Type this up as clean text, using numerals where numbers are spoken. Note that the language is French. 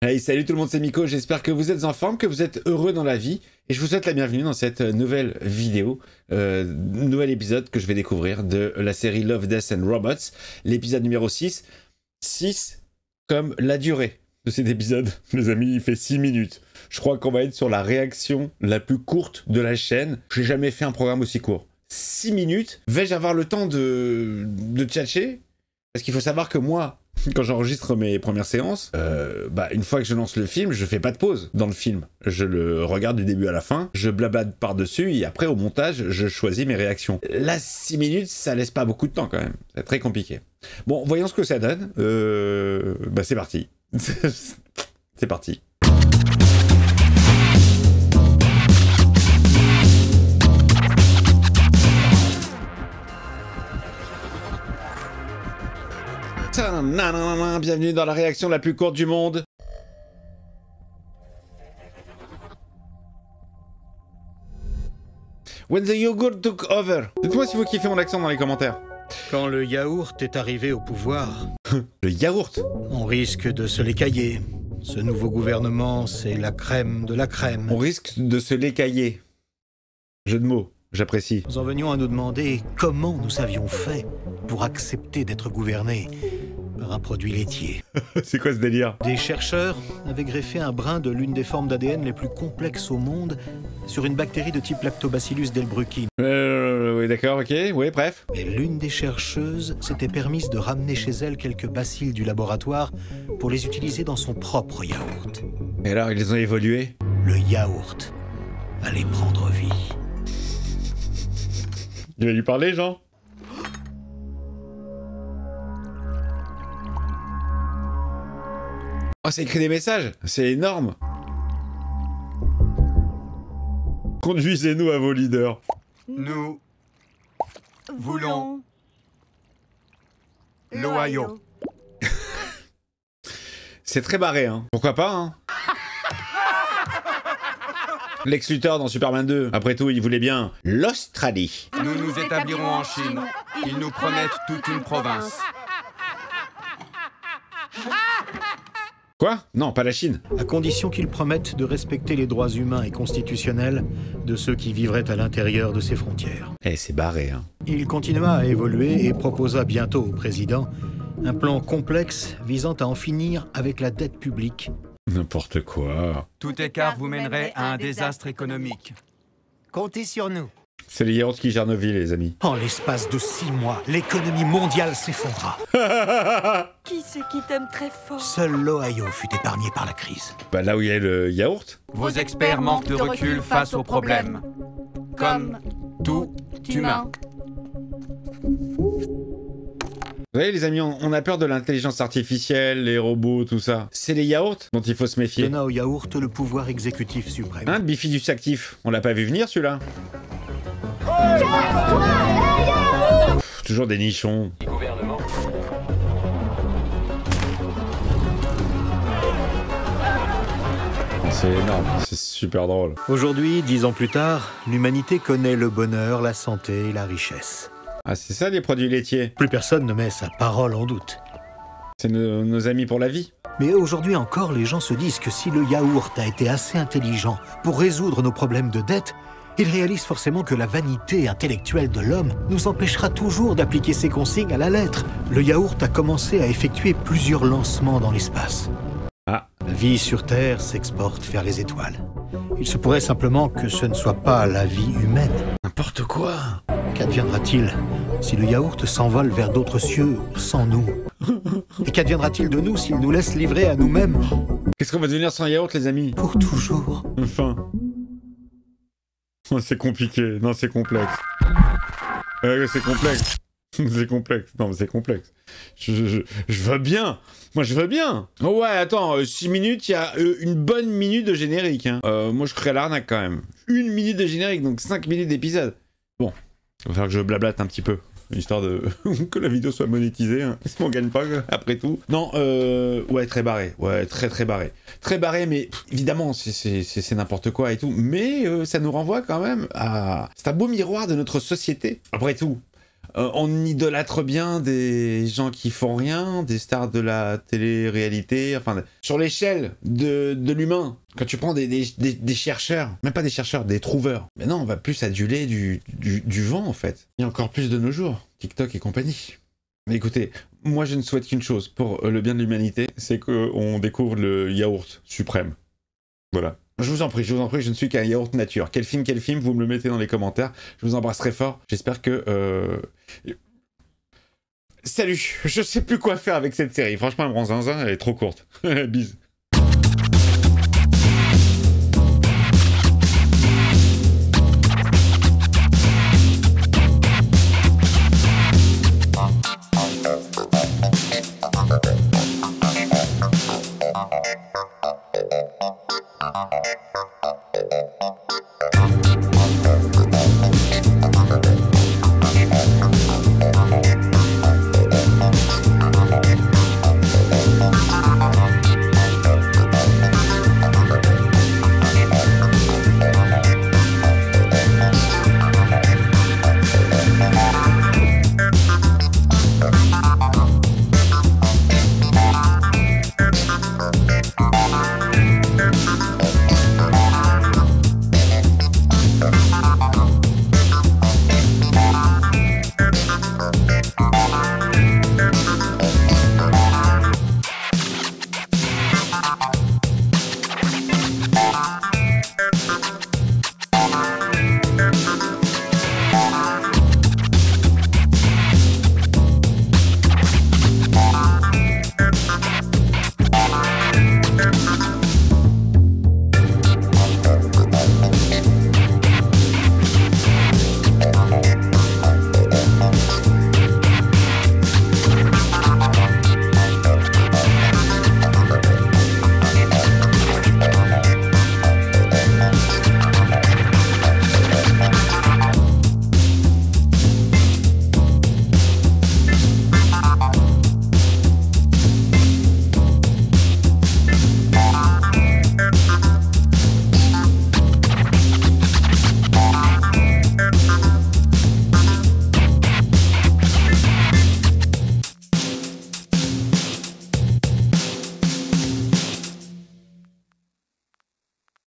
Hey, salut tout le monde, c'est Miko, j'espère que vous êtes en forme, que vous êtes heureux dans la vie, et je vous souhaite la bienvenue dans cette nouvelle vidéo, nouvel épisode que je vais découvrir de la série Love, Death and Robots, l'épisode numéro 6. 6 comme la durée de cet épisode, les amis, il fait 6 minutes. Je crois qu'on va être sur la réaction la plus courte de la chaîne. J'ai jamais fait un programme aussi court. 6 minutes, vais-je avoir le temps de tchatcher? Parce qu'il faut savoir que moi, quand j'enregistre mes premières séances, une fois que je lance le film, je fais pas de pause dans le film. Je le regarde du début à la fin, je blablate par-dessus, et après, au montage, je choisis mes réactions. Là, 6 minutes, ça laisse pas beaucoup de temps quand même. C'est très compliqué. Bon, voyons ce que ça donne. C'est parti. C'est parti. Bienvenue dans la réaction la plus courte du monde. When the yogurt took over. Dites-moi si vous kiffez mon accent dans les commentaires. Quand le yaourt est arrivé au pouvoir, Le yaourt. on risque de se l'écailler. Ce nouveau gouvernement, c'est la crème de la crème. On risque de se l'écailler. Jeu de mots, j'apprécie. Nous en venions à nous demander comment nous avions fait pour accepter d'être gouvernés par un produit laitier. C'est quoi ce délire? Des chercheurs avaient greffé un brin de l'une des formes d'ADN les plus complexes au monde sur une bactérie de type Lactobacillus delbrueckii. Oui, d'accord, ok, oui, bref. Et l'une des chercheuses s'était permise de ramener chez elle quelques bacilles du laboratoire pour les utiliser dans son propre yaourt. Et alors, ils ont évolué? Le yaourt allait prendre vie. Tu vas lui parler, Jean? Oh, ça écrit des messages, c'est énorme. Conduisez-nous à vos leaders. Nous voulons l'Ohio. C'est très barré, hein. Pourquoi pas, hein. Lex Luthor dans Superman 2, après tout, il voulait bien l'Australie. Nous nous établirons en Chine. Ils nous promettent toute une province. Quoi? Non, pas la Chine. À condition qu'ils promettent de respecter les droits humains et constitutionnels de ceux qui vivraient à l'intérieur de ces frontières. Eh, c'est barré, hein. Il continua à évoluer et proposa bientôt au président un plan complexe visant à en finir avec la dette publique. N'importe quoi. Tout écart vous mènerait à un désastre économique. Comptez sur nous. C'est les yaourts qui gèrent nos vies, les amis. En l'espace de 6 mois, l'économie mondiale s'effondra. Qui c'est qui t'aime très fort? Seul l'Ohio fut épargné par la crise. Bah là où il y a le yaourt. Vos experts manquent de recul face aux problèmes. Comme tout humain. Vous voyez les amis, on a peur de l'intelligence artificielle, les robots, tout ça. C'est les yaourts dont il faut se méfier. Donna au yaourt le pouvoir exécutif suprême. Hein, Bifidus actif. On l'a pas vu venir celui-là. Toujours des nichons. C'est énorme, c'est super drôle. Aujourd'hui, 10 ans plus tard, l'humanité connaît le bonheur, la santé et la richesse. Ah, c'est ça les produits laitiers. Plus personne ne met sa parole en doute. C'est nos amis pour la vie. Mais aujourd'hui encore, les gens se disent que si le yaourt a été assez intelligent pour résoudre nos problèmes de dette, ils réalisent forcément que la vanité intellectuelle de l'homme nous empêchera toujours d'appliquer ses consignes à la lettre. Le yaourt a commencé à effectuer plusieurs lancements dans l'espace. Ah. La vie sur Terre s'exporte vers les étoiles. Il se pourrait simplement que ce ne soit pas la vie humaine. N'importe quoi. Qu'adviendra-t-il si le yaourt s'envole vers d'autres cieux sans nous? Et qu'adviendra-t-il de nous s'il nous laisse livrer à nous-mêmes? Qu'est-ce qu'on va devenir sans yaourt, les amis? Pour toujours. Enfin. C'est compliqué. Non, c'est complexe. C'est complexe. C'est complexe. Non, mais c'est complexe. Je veux bien. Moi, je veux bien. Oh ouais, attends, 6 minutes, il y a une bonne minute de générique. Hein. Moi, je crée l'arnaque quand même. 1 minute de générique, donc 5 minutes d'épisode. Bon, il va falloir que je blablate un petit peu. Histoire de que la vidéo soit monétisée, hein. On gagne pas, après tout. Non, ouais, très barré. Ouais, très barré. Très barré, mais évidemment, c'est n'importe quoi et tout. Mais ça nous renvoie quand même à... C'est un beau miroir de notre société. Après tout, On idolâtre bien des gens qui font rien, des stars de la télé-réalité, enfin, sur l'échelle de l'humain. Quand tu prends des chercheurs, même pas des chercheurs, des trouveurs, mais non, on va plus aduler du vent, en fait. Et encore plus de nos jours, TikTok et compagnie. Mais écoutez, moi je ne souhaite qu'une chose pour le bien de l'humanité, c'est qu'on découvre le yaourt suprême. Voilà. Je vous en prie, je ne suis qu'un yaourt nature. Quel film, vous me le mettez dans les commentaires. Je vous embrasse très fort. J'espère que... Salut, je sais plus quoi faire avec cette série. Franchement, elle me rend zinzin, elle est trop courte. Bisous.